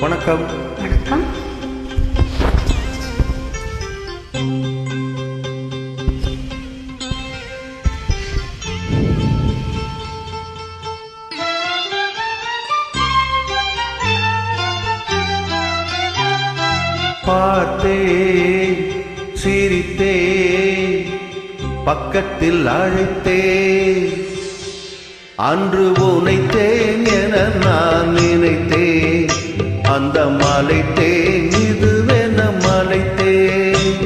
வணக்கம். வணக்கம். பார்த்தேன், சிரித்தேன், பக்கத்தில் அழைத்தேன். அன்று உனைத்தேன் என நான் நினைத்தேன். அந்த மலைத்தேன் இதுவென மலைத்தேன்.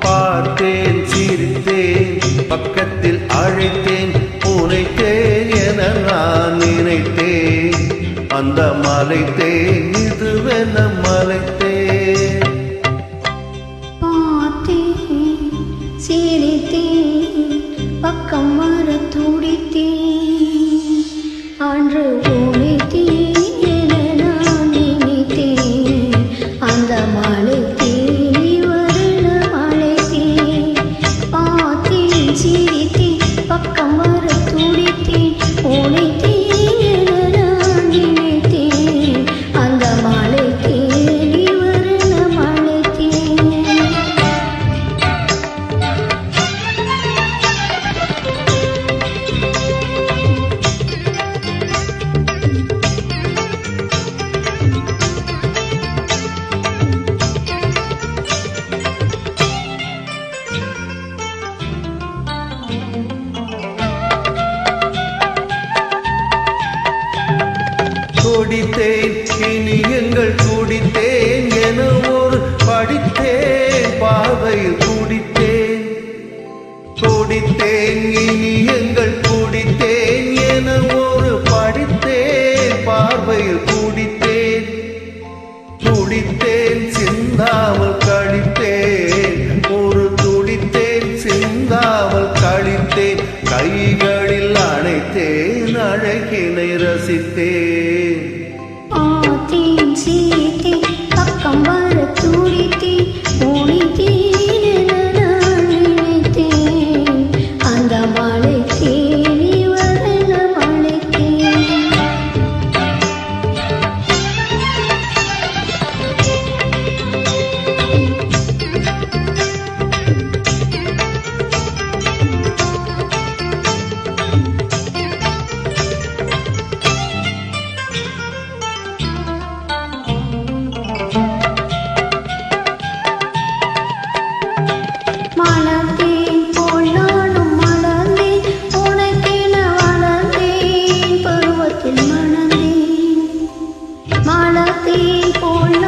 பார்த்தேன், சிரித்தேன், பக்கத்தில் அழைத்தேன். உனைத்தேன் என நான் நினைத்தேன். அந்த மலைத்தேன் இதுவென மலைத்தேன். பார்த்தேன், சிரித்தேன், பக்கம் வர துடித்தேன். அன்று உனைத்தேன் என நான் நினைத்தேன். அந்த மலைத்தேன் இவரென மலைத்தேன். பார்த்தேன், சிரித்தேன், பக்கம் வர துடித்தேன். உனைத்தேன் என நான் நினைத்தேன். அந்த மலைத்தேன் இவரென மலைத்தேன். துடித்தேன், இனி எங்கள் துடித்தேன் என ஒரு படித்தேன். பார்வையில் துடித்தேன், துடித்தேன், இனி எங்கள் துடித்தேன் என ஒரு படித்தேன். பார்வையில் துடித்தேன், துடித்தேன், சிந்தாமல் கழித்தேன். ஒரு துடித்தேன், சிந்தாமல் கழித்தேன். கைகளில் அணைத்தேன், அழகினை ரசித்தேன். பார்த்தேன், சிரித்தேன், பக்கம் வர துடித்தேன். உனைத்தேன் என நான் நினைத்தேன். அந்த மலைத்தேன் இவரென மலைத்தேன். மலர்ந்தேன் போல் நானும் மலர்ந்தேன். உனக்கென வளர்ந்தேன், பருவத்தில் மணந்தேன். மலர்ந்தேன் போல்